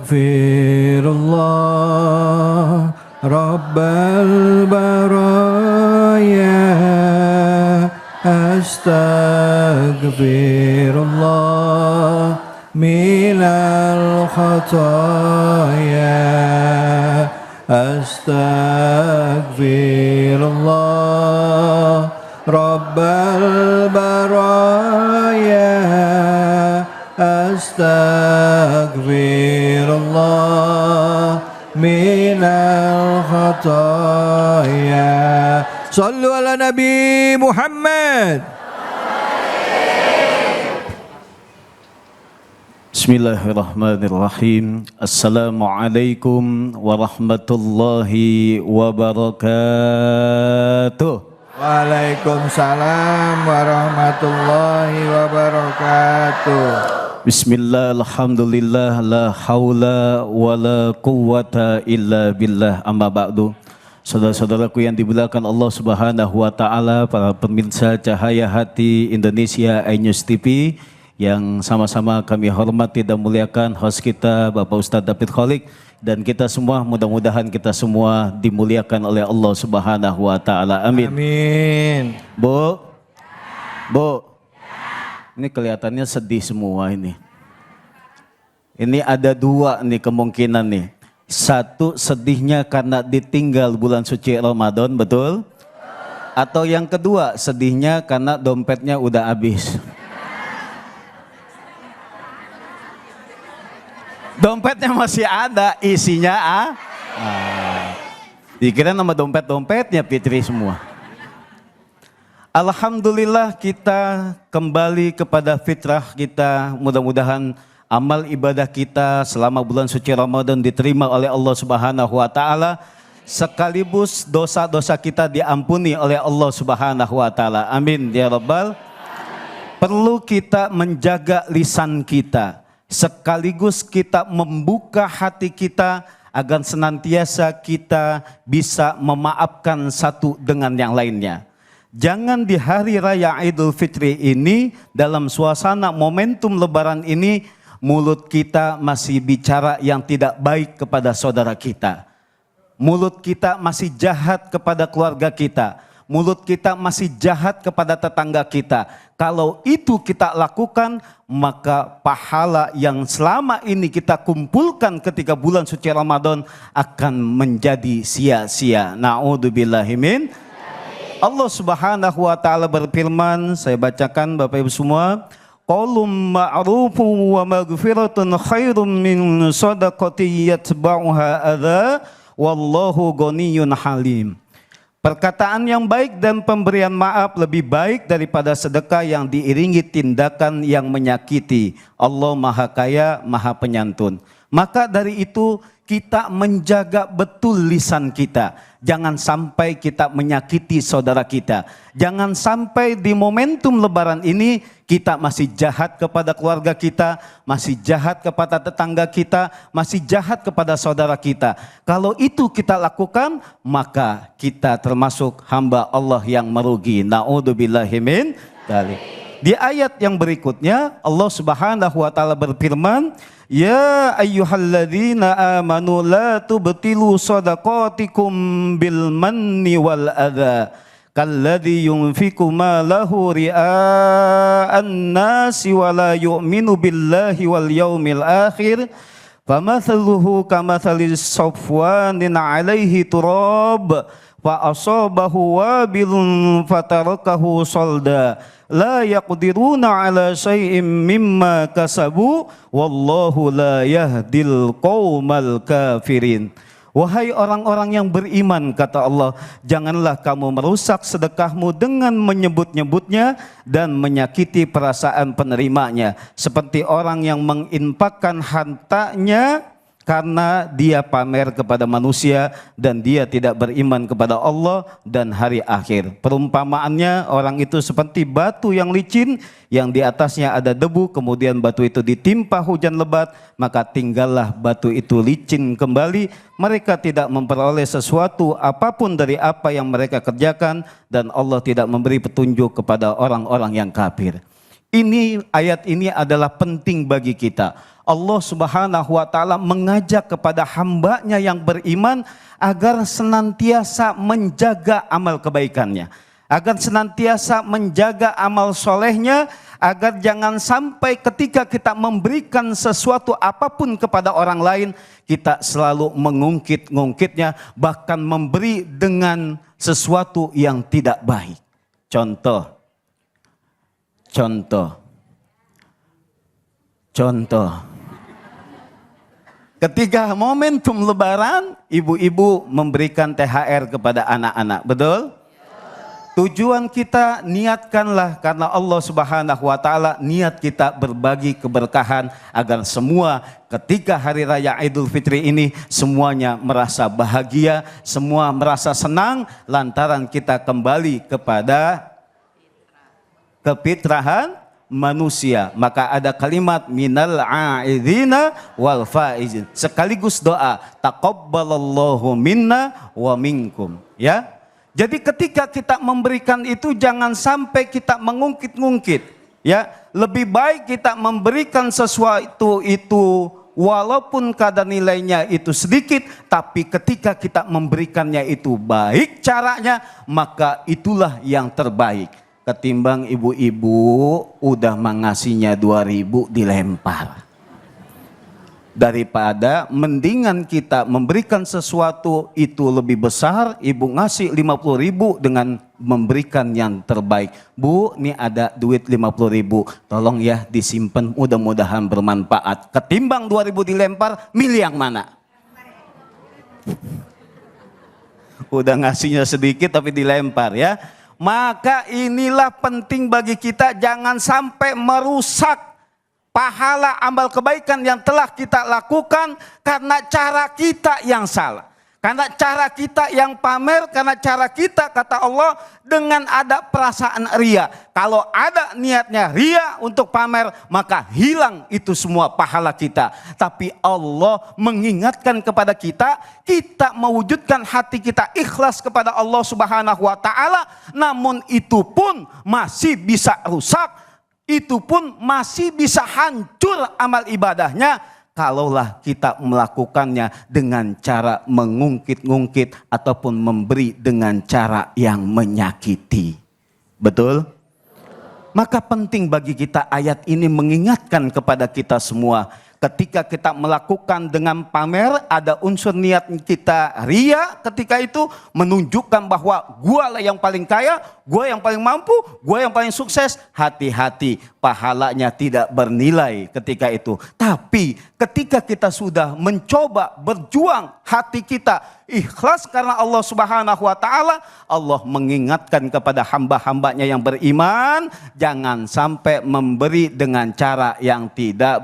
Astaghfirullah Rabbal baraya. Astaghfirullah minal khataya. Astaghfirullah Rabbal baraya. Astaghfirullah minal khataya. Sallu ala Nabi Muhammad. Bismillahirrahmanirrahim. Assalamualaikum warahmatullahi wabarakatuh. Waalaikumsalam warahmatullahi wabarakatuh. Bismillah, alhamdulillah, la haula wa la quwwata illa billah, amma ba'du. Saudara-saudaraku yang dimuliakan Allah Subhanahu wa Ta'ala, para pemirsa Cahaya Hati Indonesia iNews TV yang sama-sama kami hormati dan muliakan host kita Bapak Ustadz David Kholik, dan kita semua, mudah-mudahan kita semua dimuliakan oleh Allah Subhanahu wa Ta'ala. Amin. Amin. Bu, ini kelihatannya sedih semua ini. Ini ada dua nih kemungkinan nih. Satu, sedihnya karena ditinggal bulan suci Ramadan, betul? Atau yang kedua, sedihnya karena dompetnya udah habis. Dompetnya masih ada, isinya dikira nama dompet-dompetnya Fitri semua. Alhamdulillah kita kembali kepada fitrah kita. Mudah-mudahan amal ibadah kita selama bulan suci Ramadan diterima oleh Allah Subhanahu wa Ta'ala, sekaligus dosa-dosa kita diampuni oleh Allah Subhanahu wa Ta'ala. Amin ya Rabbal. Perlu kita menjaga lisan kita, sekaligus kita membuka hati kita agar senantiasa kita bisa memaafkan satu dengan yang lainnya. Jangan di hari raya Idul Fitri ini, dalam suasana momentum lebaran ini, mulut kita masih bicara yang tidak baik kepada saudara kita. Mulut kita masih jahat kepada keluarga kita. Mulut kita masih jahat kepada tetangga kita. Kalau itu kita lakukan, maka pahala yang selama ini kita kumpulkan ketika bulan suci Ramadan akan menjadi sia-sia. Na'udzubillahi min. Allah Subhanahu wa Ta'ala berfirman, saya bacakan Bapak Ibu semua. Qaulun ma'rufun wa maghfiratun khairum min shadaqati yatba'uha adza wallahu ghaniyyun halim. Perkataan yang baik dan pemberian maaf lebih baik daripada sedekah yang diiringi tindakan yang menyakiti. Allah Maha Kaya, Maha Penyantun. Maka dari itu kita menjaga betul lisan kita. Jangan sampai kita menyakiti saudara kita. Jangan sampai di momentum lebaran ini kita masih jahat kepada keluarga kita, masih jahat kepada tetangga kita, masih jahat kepada saudara kita. Kalau itu kita lakukan, maka kita termasuk hamba Allah yang merugi. Na'udzubillahi min dzalik. Di ayat yang berikutnya Allah Subhanahu wa Ta'ala berfirman, ya ayyuhalladzina amanu la tubtilu shadaqatikum bil manni wal adza kalladzi yunfiqu malahu ria'an nasi wa la yu'minu billahi wal yaumil akhir famathaluhu kamathali safwanin 'alaihi turab fa asabahu wabilun fatarakahu salda la yaqdiruna ala syai'im mimma kasabu wallahu la yahdil qaumal kafirin. Wahai orang-orang yang beriman, kata Allah, janganlah kamu merusak sedekahmu dengan menyebut-nyebutnya dan menyakiti perasaan penerimanya, seperti orang yang menginfakkan hartanya karena dia pamer kepada manusia dan dia tidak beriman kepada Allah dan hari akhir. Perumpamaannya, orang itu seperti batu yang licin yang di atasnya ada debu, kemudian batu itu ditimpa hujan lebat, maka tinggallah batu itu licin kembali. Mereka tidak memperoleh sesuatu apapun dari apa yang mereka kerjakan, dan Allah tidak memberi petunjuk kepada orang-orang yang kafir. Ayat ini adalah penting bagi kita. Allah Subhanahu wa taala mengajak kepada hambanya yang beriman agar senantiasa menjaga amal kebaikannya, agar senantiasa menjaga amal solehnya, agar jangan sampai ketika kita memberikan sesuatu apapun kepada orang lain, kita selalu mengungkit-ngungkitnya, bahkan memberi dengan sesuatu yang tidak baik. Contoh. Ketika momentum lebaran, ibu-ibu memberikan THR kepada anak-anak, betul? Tujuan kita niatkanlah karena Allah Subhanahu wa taala, niat kita berbagi keberkahan agar semua ketika hari raya Idul Fitri ini semuanya merasa bahagia, semua merasa senang lantaran kita kembali kepada kefitrahan manusia. Maka ada kalimat minal aidina wal faizin, sekaligus doa taqabbalallahu minna wa minkum, ya. Jadi ketika kita memberikan itu jangan sampai kita mengungkit-ngungkit, ya. Lebih baik kita memberikan sesuatu itu walaupun kadar nilainya itu sedikit, tapi ketika kita memberikannya itu baik caranya, maka itulah yang terbaik. Ketimbang ibu-ibu udah mengasihnya 2.000 dilempar. Daripada mendingan kita memberikan sesuatu itu lebih besar, ibu ngasih 50.000 dengan memberikan yang terbaik. Bu, ini ada duit 50.000, tolong ya disimpan, mudah-mudahan bermanfaat. Ketimbang 2.000 dilempar, milih yang mana? Udah ngasihnya sedikit tapi dilempar, ya. Maka inilah penting bagi kita, jangan sampai merusak pahala amal kebaikan yang telah kita lakukan karena cara kita yang salah. Karena cara kita yang pamer, karena cara kita, kata Allah, dengan ada perasaan ria. Kalau ada niatnya ria untuk pamer, maka hilang itu semua pahala kita. Tapi Allah mengingatkan kepada kita, kita mewujudkan hati kita ikhlas kepada Allah Subhanahu wa taala, namun itu pun masih bisa rusak, itu pun masih bisa hancur amal ibadahnya kalaulah kita melakukannya dengan cara mengungkit-ngungkit ataupun memberi dengan cara yang menyakiti. Betul? Maka penting bagi kita ayat ini mengingatkan kepada kita semua. Ketika kita melakukan dengan pamer, ada unsur niat kita ria ketika itu menunjukkan bahwa gua lah yang paling kaya, gua yang paling mampu, gua yang paling sukses. Hati-hati, pahalanya tidak bernilai ketika itu. Tapi ketika kita sudah mencoba berjuang, hati kita ikhlas karena Allah Subhanahu wa taala, Allah mengingatkan kepada hamba-hambanya yang beriman, jangan sampai memberi dengan cara yang tidak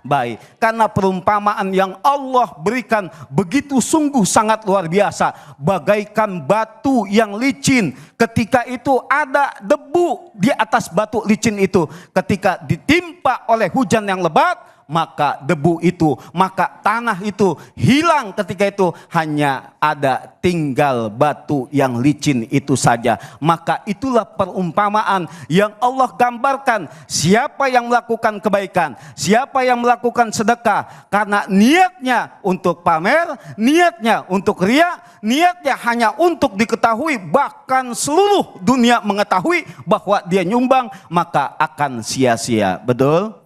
baik. Karena perumpamaan yang Allah berikan begitu sungguh sangat luar biasa. Bagaikan batu yang licin, ketika itu ada debu di atas batu licin itu. Ketika ditimpa oleh hujan yang lebat, maka debu itu, maka tanah itu hilang. Ketika itu hanya ada tinggal batu yang licin itu saja. Maka itulah perumpamaan yang Allah gambarkan. Siapa yang melakukan kebaikan, siapa yang melakukan sedekah karena niatnya untuk pamer, niatnya untuk ria, niatnya hanya untuk diketahui, bahkan seluruh dunia mengetahui bahwa dia nyumbang, maka akan sia-sia. Betul?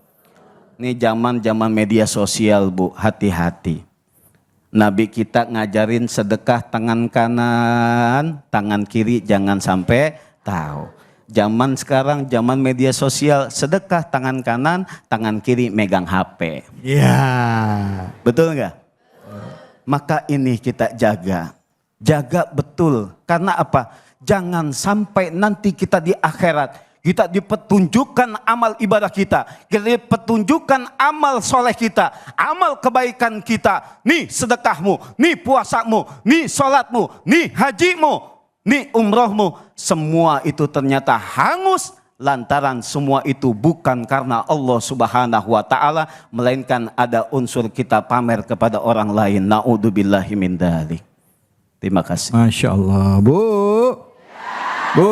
Ini zaman media sosial, Bu, hati-hati. Nabi kita ngajarin sedekah tangan kanan, tangan kiri jangan sampai tahu. Zaman sekarang, zaman media sosial, sedekah tangan kanan, tangan kiri megang HP. Ya. Betul nggak? Maka ini kita jaga. Jaga betul. Karena apa? Jangan sampai nanti kita di akhirat, kita dipetunjukkan amal ibadah kita, kita dipetunjukkan amal soleh kita, amal kebaikan kita. Nih sedekahmu, nih puasamu, nih sholatmu, nih hajimu, nih umrohmu. Semua itu ternyata hangus lantaran semua itu bukan karena Allah Subhanahu wa taala, melainkan ada unsur kita pamer kepada orang lain. Na'udzubillahi min dzalik. Terima kasih. Masya Allah. Bu. Bu.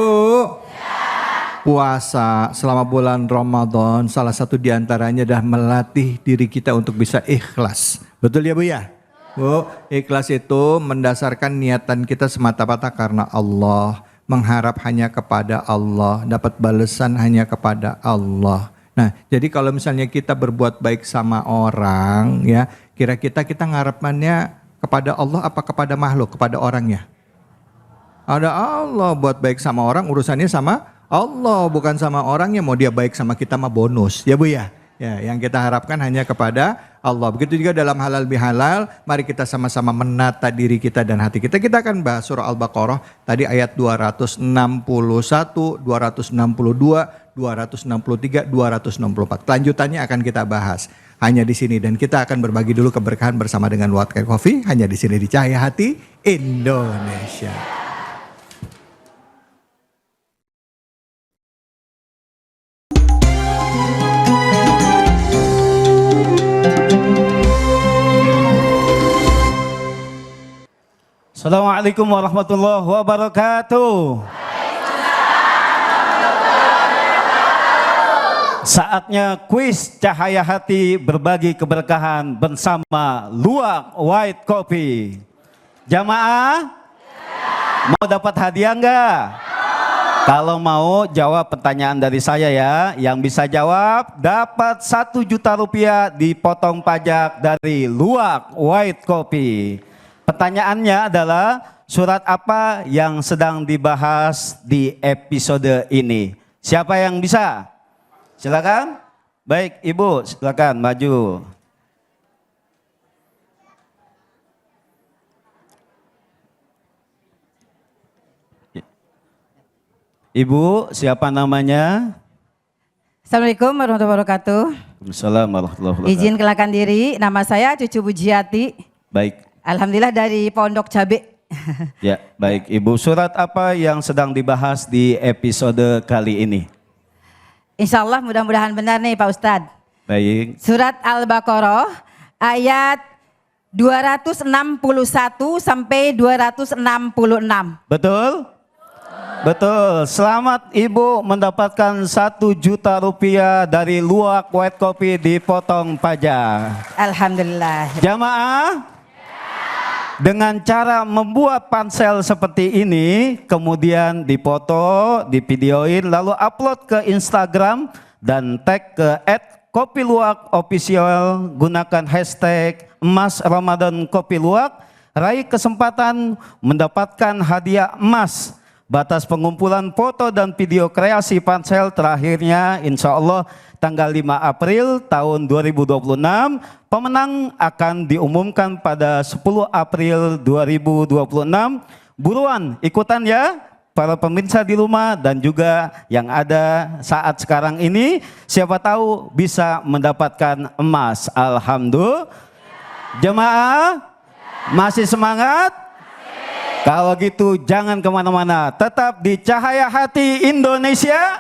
puasa selama bulan Ramadan, salah satu diantaranya adalah melatih diri kita untuk bisa ikhlas. Betul ya Bu ya? Bu, ikhlas itu mendasarkan niatan kita semata-mata karena Allah, mengharap hanya kepada Allah, dapat balasan hanya kepada Allah. Nah, jadi kalau misalnya kita berbuat baik sama orang, ya, kira-kira kita ngarapannya kepada Allah apa kepada makhluk, kepada orangnya? Ada Allah, buat baik sama orang urusannya sama Allah, bukan sama orangnya. Mau dia baik sama kita mah bonus, ya Bu ya. Ya, yang kita harapkan hanya kepada Allah. Begitu juga dalam halal bihalal, mari kita sama-sama menata diri kita dan hati kita. Kita akan bahas surah Al-Baqarah tadi ayat 261, 262, 263, 264. Kelanjutannya akan kita bahas hanya di sini dan kita akan berbagi dulu keberkahan bersama dengan Watkei Coffee hanya di sini di Cahaya Hati Indonesia. Assalamualaikum warahmatullahi wabarakatuh. Saatnya kuis Cahaya Hati berbagi keberkahan bersama Luwak White Coffee. Jamaah, mau dapat hadiah enggak? Kalau mau jawab pertanyaan dari saya ya. Yang bisa jawab dapat 1 juta rupiah dipotong pajak dari Luwak White Coffee. Pertanyaannya adalah surat apa yang sedang dibahas di episode ini? Siapa yang bisa? Silakan. Baik, Ibu, silakan maju. Ibu, siapa namanya? Assalamualaikum warahmatullahi wabarakatuh. Waalaikumsalam warahmatullahi wabarakatuh. Izin kenalkan diri, nama saya Cucu Bujiati. Baik. Alhamdulillah dari Pondok Cabe. Ya, baik Ibu. Surat apa yang sedang dibahas di episode kali ini? Insya Allah mudah-mudahan benar nih Pak Ustadz. Baik. Surat Al-Baqarah ayat 261 sampai 266. Betul? Betul. Selamat Ibu mendapatkan 1 juta rupiah dari Luwak White Coffee dipotong pajak. Alhamdulillah. Jamaah, dengan cara membuat pansel seperti ini, kemudian dipoto, divideoin, lalu upload ke Instagram dan tag ke @kopiluwakofficial, gunakan hashtag emas Ramadan Kopi Luwak, raih kesempatan mendapatkan hadiah emas. Batas pengumpulan foto dan video kreasi pansel terakhirnya insya Allah tanggal 5 April tahun 2026. Pemenang akan diumumkan pada 10 April 2026. Buruan ikutan ya para pemirsa di rumah dan juga yang ada saat sekarang ini. Siapa tahu bisa mendapatkan emas. Alhamdulillah. Jemaah masih semangat? Kalau gitu jangan kemana-mana, tetap di Cahaya Hati Indonesia.